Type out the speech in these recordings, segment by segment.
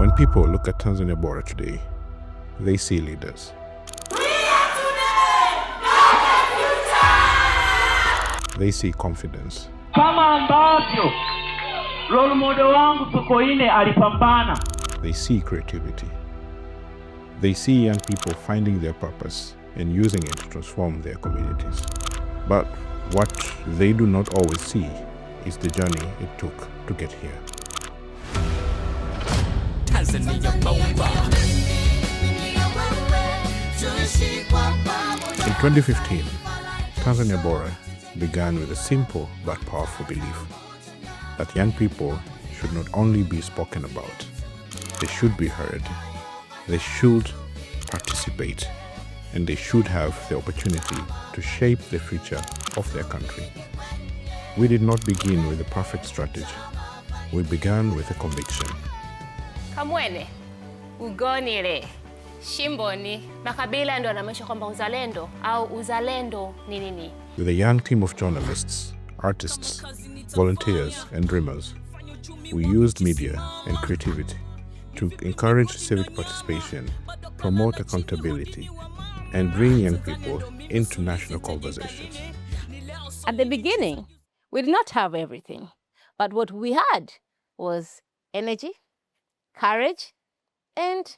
When people look at Tanzania Bora today, they see leaders. They see confidence. Kama ambavyo role model wangu Sokoine alipambana. They see creativity. They see young people finding their purpose and using it to transform their communities. But what they do not always see is the journey it took to get here. In 2015, Tanzania Bora began with a simple but powerful belief that young people should not only be spoken about, they should be heard, they should participate, and they should have the opportunity to shape the future of their country. We did not begin with a perfect strategy. We began with a conviction. Kamwene, ugonile, shimboni, makabila ndo anamaanisha kwamba uzalendo au uzalendo ni nini? With a young team of journalists, artists, volunteers, and dreamers, we used media and creativity to encourage civic participation, promote accountability, and bring young people into national conversations. At the beginning, we did not have everything, but what we had was energy, courage, and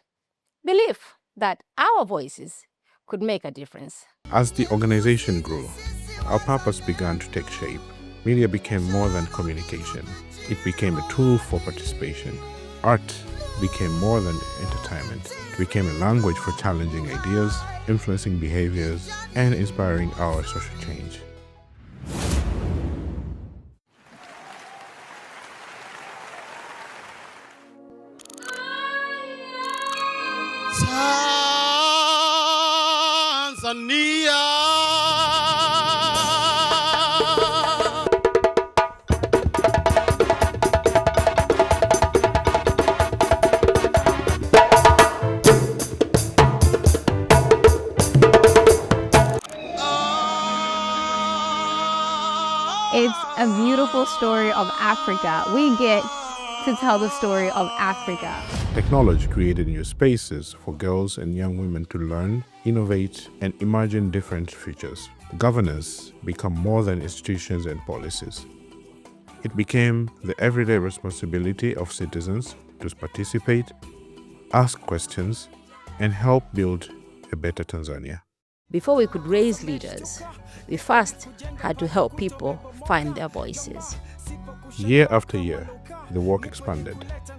belief that our voices could make a difference. As the organization grew, our purpose began to take shape. Media became more than communication. It became a tool for participation. Art became more than entertainment. It became a language for challenging ideas, influencing behaviors, and inspiring our social change. Tanzania. It's a beautiful story of Africa. We get to tell the story of Africa. Technology created new spaces for girls and young women to learn, innovate, and imagine different futures. Governance became more than institutions and policies. It became the everyday responsibility of citizens to participate, ask questions, and help build a better Tanzania. Before we could raise leaders, we first had to help people find their voices. Year after year, the work expanded.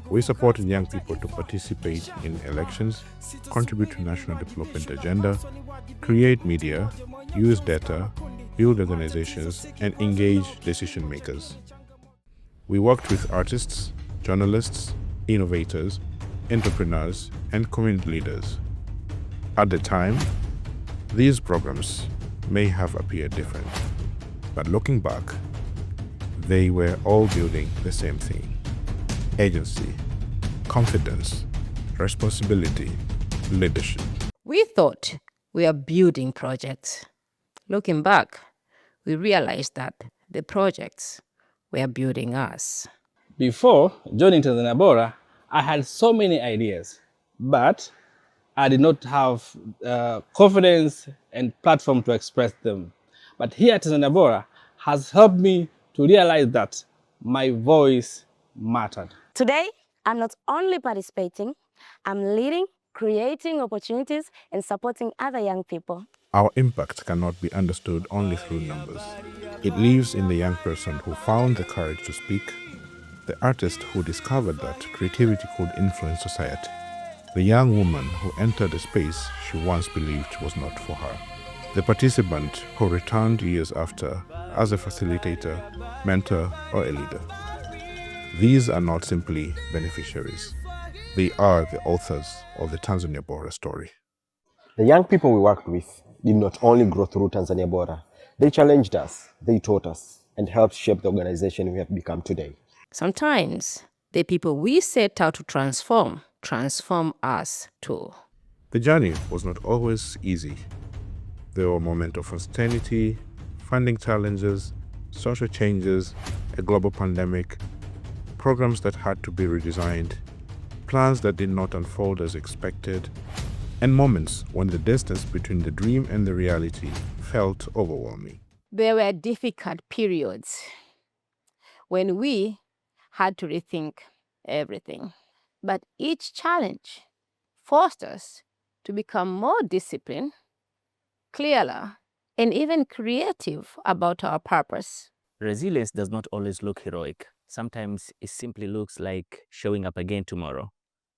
We supported young people to participate in elections, contribute to national development agenda, create media, use data, build organizations, and engage decision makers. We worked with artists, journalists, innovators, entrepreneurs, and community leaders. At the time, these programs may have appeared different, but looking back, they were all building the same thing: agency, confidence, responsibility, leadership. We thought we were building projects. Looking back, we realized that the projects were building us. Before joining Tanzania Bora, I had so many ideas, but I did not have confidence and platform to express them. But here at Tanzania Bora has helped me to realize that my voice mattered. Today, I'm not only participating, I'm leading, creating opportunities, and supporting other young people. Our impact cannot be understood only through numbers. It lives in the young person who found the courage to speak, the artist who discovered that creativity could influence society, the young woman who entered a space she once believed was not for her, the participant who returned years after as a facilitator, mentor, or a leader. These are not simply beneficiaries. They are the authors of the Tanzania Bora story. The young people we worked with did not only grow through Tanzania Bora. They challenged us, they taught us, and helped shape the organization we have become today. Sometimes the people we set out to transform us too. The journey was not always easy. There were moments of uncertainty, funding challenges, social changes, a global pandemic, programs that had to be redesigned, plans that did not unfold as expected, and moments when the distance between the dream and the reality felt overwhelming. There were difficult periods when we had to rethink everything. But each challenge forced us to become more disciplined, clearer, and even creative about our purpose. Resilience does not always look heroic. Sometimes it simply looks like showing up again tomorrow,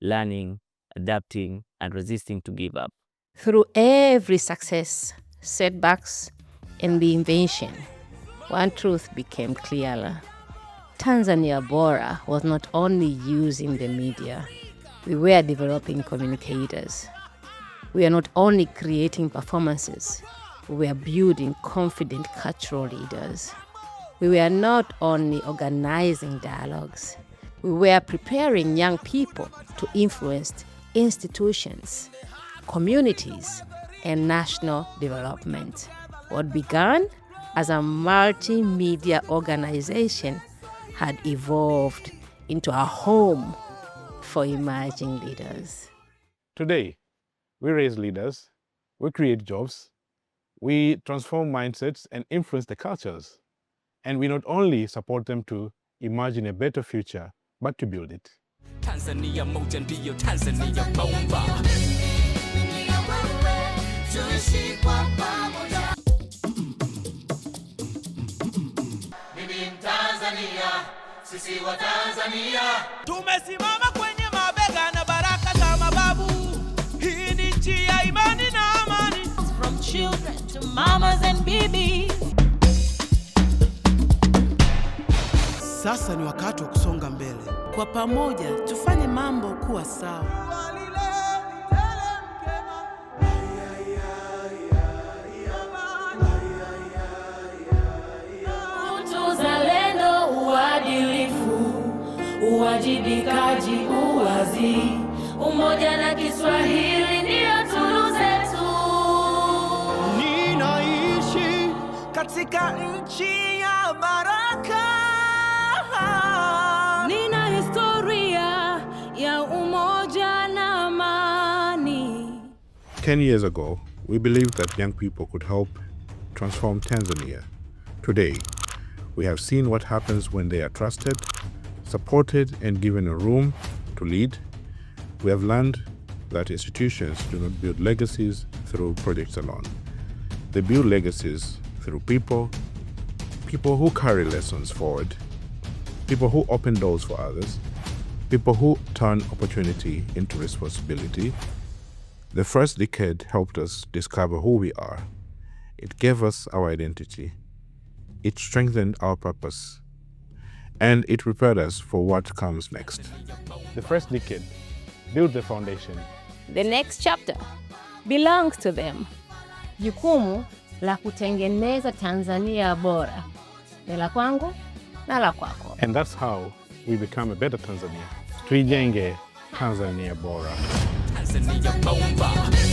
learning, adapting, and resisting to give up. Through every success, setbacks, and reinvention, one truth became clearer. Tanzania Bora was not only using the media, we were developing communicators. We are not only creating performances, we were building confident cultural leaders. We were not only organizing dialogues, we were preparing young people to influence institutions, communities, and national development. What began as a multimedia organization had evolved into a home for emerging leaders. Today, we raise leaders, we create jobs, we transform mindsets and influence the cultures. And we not only support them to imagine a better future, but to build it. Tanzania moja ndiyo Tanzania bomba. Tuishi kwa pamoja. Mimi Mtanzania, sisi wa Tanzania. Tumesimama kwenye mabega na baraka za mababu. Hii ni nchi ya imani na amani. From children to mamas and babies. Sasa ni wakati wa kusonga mbele. Kwa pamoja tufanye mambo kuwa sawa. Uzalendo, uadilifu, uwajibikaji, uwazi, umoja na Kiswahili ndio tunu zetu. Ninaishi katika nchi ya baraka. Nina historia ya umoja na amani. 10 years ago, we believed that young people could help transform Tanzania. Today, we have seen what happens when they are trusted, supported, and given a room to lead. We have learned that institutions do not build legacies through projects alone. They build legacies through people who carry lessons forward, people who open doors for others, people who turn opportunity into responsibility. The first decade helped us discover who we are. It gave us our identity. It strengthened our purpose. And it prepared us for what comes next. The first decade built the foundation. The next chapter belongs to them. Jukumu la kutengeneza Tanzania bora ni la kwangu na la kwako. And that's how we become a better Tanzania. Tuijenge Tanzania bora. Tanzania bomba.